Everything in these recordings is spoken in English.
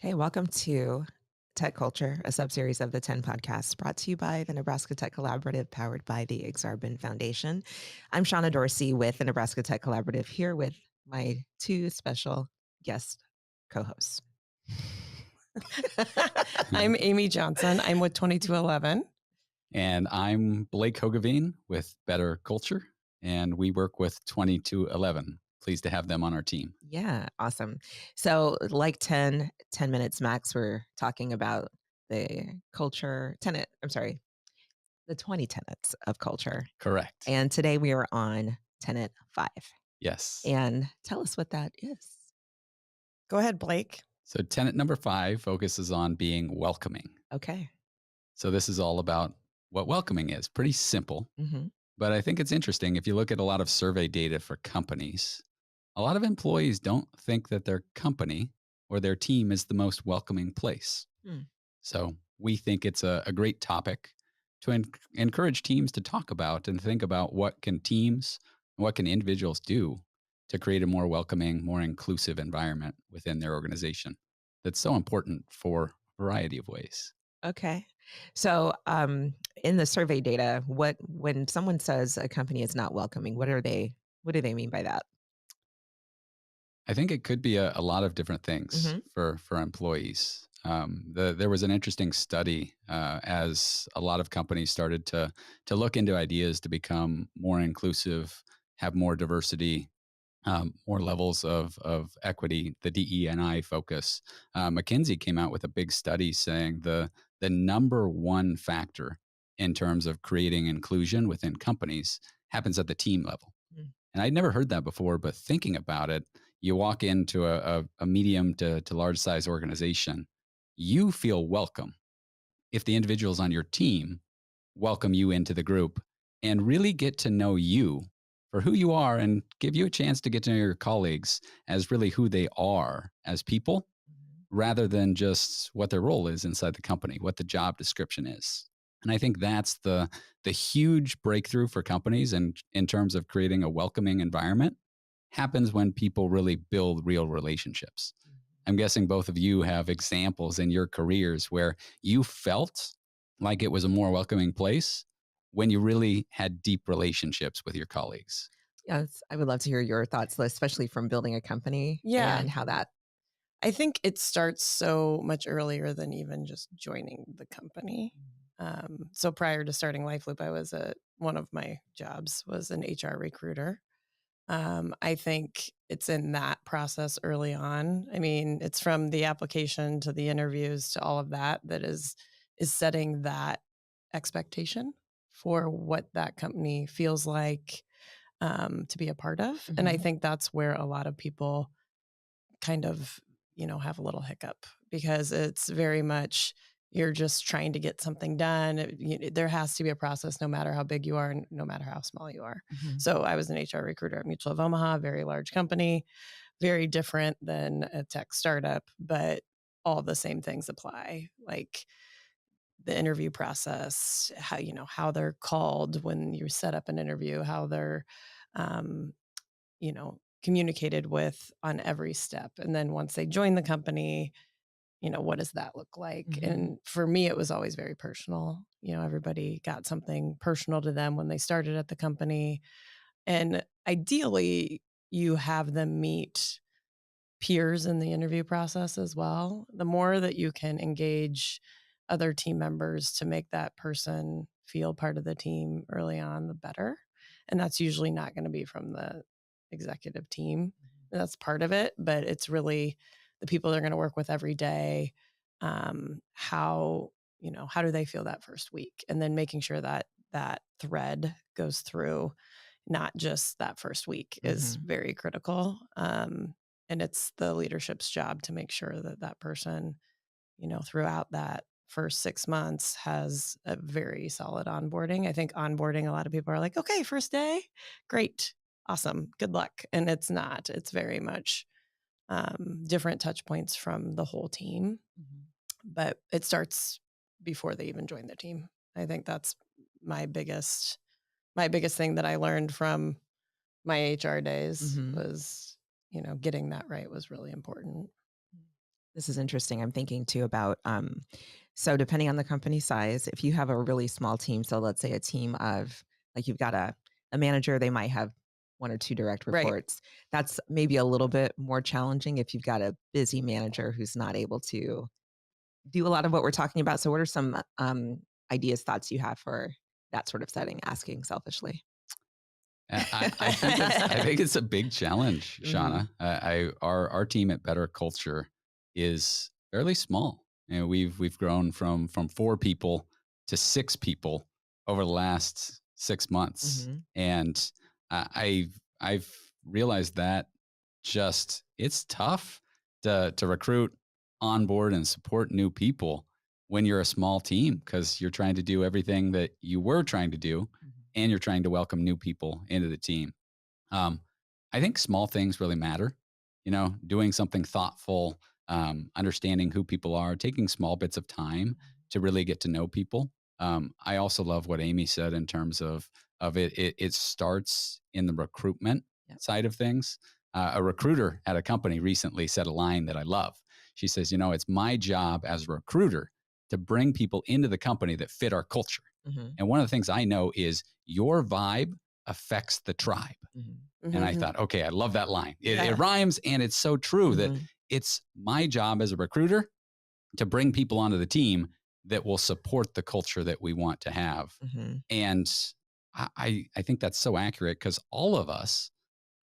Okay, welcome to Tech Culture, a subseries of the 10 podcasts brought to you by the Nebraska Tech Collaborative, powered by the Exarban Foundation. I'm Shonna Dorsey with the Nebraska Tech Collaborative, here with my two special guest co-hosts. I'm Amy Johnson. I'm with 2211. And I'm Blake Hogeveen with BetterCulture, and we work with 2211. Pleased to have them on our team. Yeah, awesome. So like 10 minutes max, we're talking about the the 20 tenets of culture. Correct. And today we are on Tenet 5. Yes. And tell us what that is. Go ahead, Blake. So tenet number 5 focuses on being welcoming. Okay. So this is all about what welcoming is. Pretty simple, Mm-hmm. but I think it's interesting. If you look at a lot of survey data for companies, a lot of employees don't think that their company or their team is the most welcoming place. Hmm. So we think it's a great topic to encourage teams to talk about and think about what can individuals do to create a more welcoming, more inclusive environment within their organization. That's so important for a variety of ways. Okay. So in the survey data, when someone says a company is not welcoming, what do they mean by that? I think it could be a lot of different things Mm-hmm. for employees. There was an interesting study as a lot of companies started to look into ideas to become more inclusive, have more diversity, more levels of equity, the DE&I focus. McKinsey came out with a big study saying the number one factor in terms of creating inclusion within companies happens at the team level. Mm. And I'd never heard that before, but thinking about it, you walk into a medium to large size organization, you feel welcome if the individuals on your team welcome you into the group and really get to know you for who you are and give you a chance to get to know your colleagues as really who they are as people rather than just what their role is inside the company, what the job description is. And I think that's the huge breakthrough for companies and in terms of creating a welcoming environment happens when people really build real relationships. I'm guessing both of you have examples in your careers where you felt like it was a more welcoming place when you really had deep relationships with your colleagues. Yes, I would love to hear your thoughts, especially from building a company Yeah. and how that. I think it starts so much earlier than even just joining the company. So prior to starting LifeLoop, one of my jobs was an HR recruiter. I think it's in that process early on. I mean, it's from the application to the interviews to all of that is setting that expectation for what that company feels like to be a part of. And I Mhm. think that's where a lot of people kind of, have a little hiccup because it's very much you're just trying to get something done. There has to be a process no matter how big you are and no matter how small you are. Mhm. So I was an HR recruiter at Mutual of Omaha, very large company, very different than a tech startup, but all the same things apply. Like the interview process, how they're called when you set up an interview, how they're, um, communicated with on every step. And then once they join the company, what does that look like? Mhm. And for me, it was always very personal. Everybody got something personal to them when they started at the company. And ideally, you have them meet peers in the interview process as well. The more that you can engage other team members to make that person feel part of the team early on, the better. And that's usually not going to be from the executive team. That's part of it, but it's really the people they're going to work with every day. How do they feel that first week? And then making sure that that thread goes through not just that first week is very critical. And it's the leadership's job to make sure that that person, throughout that first 6 months has a very solid onboarding. I think onboarding, a lot of people are like, okay, first day, great, awesome, good luck. And it's not. It's very much different touch points from the whole team, but it starts before they even join the team. I think that's my biggest thing that I learned from my HR days was, getting that right was really important. This is interesting. I'm thinking too about so depending on the company size, if you have a really small team, so let's say a team of like you've got a manager, they might have one or two direct Right. reports. That's maybe a little bit more challenging if you've got a busy manager who's not able to do a lot of what we're talking about. So what are some ideas, thoughts you have for that sort of setting, asking selfishly? I think it's a big challenge, Hmm. Shauna. Our team at Better Culture is fairly small. You know, we've grown from 4 people to 6 people over the last 6 months, Hmm. and I've realized that just it's tough to recruit, onboard, and support new people when you're a small team because you're trying to do everything that you were trying to do, and you're trying to welcome new people into the team. Um, I think small things really matter. You know, doing something thoughtful, understanding who people are, taking small bits of time to really get to know people. I also love what Amy said in terms of it. It starts in the recruitment Yep. side of things. A recruiter at a company recently said a line that I love. She says, "You know, it's my job as a recruiter to bring people into the company that fit our culture." Hmm. And one of the things I know is your vibe affects the tribe. Hmm. And I Mhm. thought, okay, I love that line. It Yeah. rhymes and it's so true that Hmm. it's my job as a recruiter to bring people onto the team that will support the culture that we want to have. Hmm. And I think that's so accurate because all of us,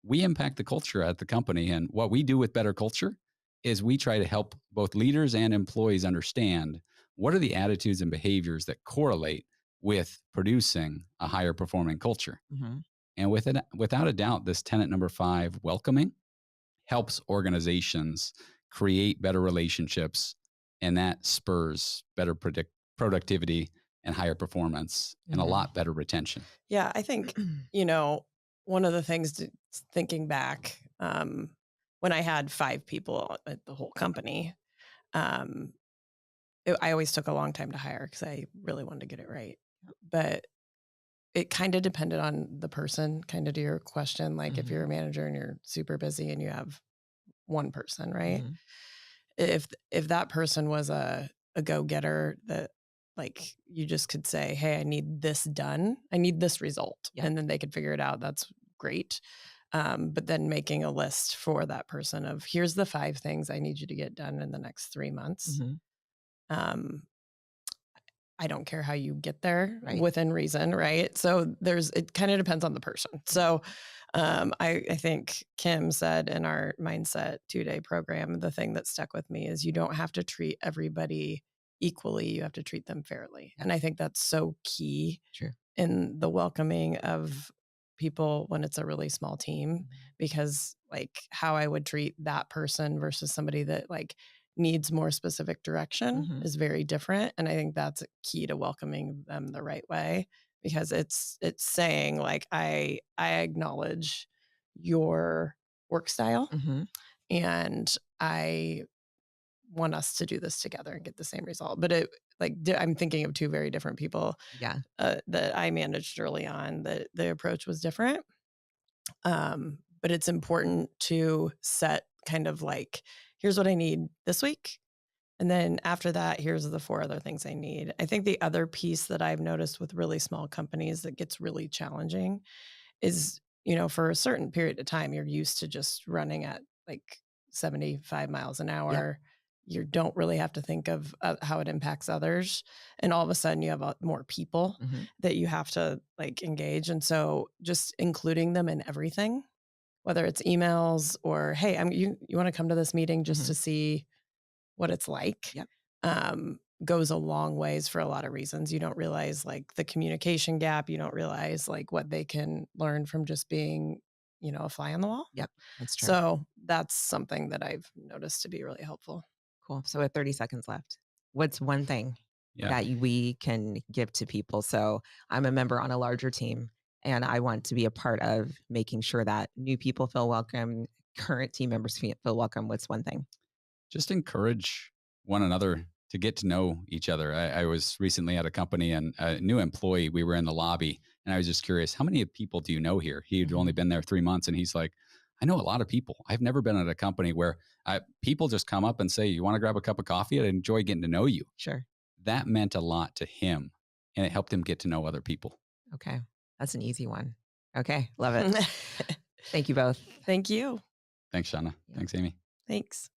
we impact the culture at the company. And what we do with Better Culture is we try to help both leaders and employees understand what are the attitudes and behaviors that correlate with producing a higher performing culture. Hmm. And without a doubt, this tenet number 5, welcoming, helps organizations create better relationships, and that spurs better productivity and higher performance and a Hmm. lot better retention. Yeah, I think, you know, one of the things thinking back, when I had 5 people at the whole company, um, I always took a long time to hire because I really wanted to get it right. But it kind of depended on the person, kind of to your question. Like if you're a Hmm. manager and you're super busy and you have one person, right? Hmm. If that person was a go-getter that like you just could say, "Hey, I need this done. I need this result." Yep. And then they could figure it out. That's great. But then making a list for that person of here's the 5 things I need you to get done in the next 3 months. Hmm. Um, I don't care how you get there Right. within reason, right? So it kind of depends on the person. So I think Kim said in our mindset 2-day program, the thing that stuck with me is you don't have to treat everybody equally. You have to treat them fairly. Yep. And I think that's so key True. in the welcoming of people when it's a really small team, because like how I would treat that person versus somebody that like needs more specific direction Hmm. is very different. And I think that's key to welcoming them the right way, because it's saying like I acknowledge your work style Hmm. and I want us to do this together and get the same result. But I'm thinking of 2 very different people Yeah. that I managed early on. That the approach was different. But it's important to set kind of like, here's what I need this week. And then after that, here's the 4 other things I need. I think the other piece that I've noticed with really small companies that gets really challenging is, for a certain period of time, you're used to just running at like 75 miles an Yep. hour. You don't really have to think of how it impacts others. And all of a sudden you have more people Hmm. that you have to like engage. And so just including them in everything, whether it's emails or, hey, you want to come to this meeting just Hmm. to see what it's like, Yep. goes a long ways for a lot of reasons. You don't realize like the communication gap. You don't realize like what they can learn from just being, a fly on the wall. Yep. That's true. So that's something that I've noticed to be really helpful. Cool. So we have 30 seconds left. What's one thing Yeah. that we can give to people? So I'm a member on a larger team and I want to be a part of making sure that new people feel welcome, current team members feel welcome. What's one thing? Just encourage one another to get to know each other. I was recently at a company and a new employee, we were in the lobby and I was just curious, how many people do you know here? He'd only Mhm. been there 3 months and he's like, I know a lot of people. I've never been at a company where people just come up and say, "You want to grab a cup of coffee? I'd enjoy getting to know you." Sure. That meant a lot to him, and it helped him get to know other people. Okay. That's an easy one. Okay. Love it. Thank you both. Thank you. Thanks, Shonna. Yeah. Thanks, Amy. Thanks.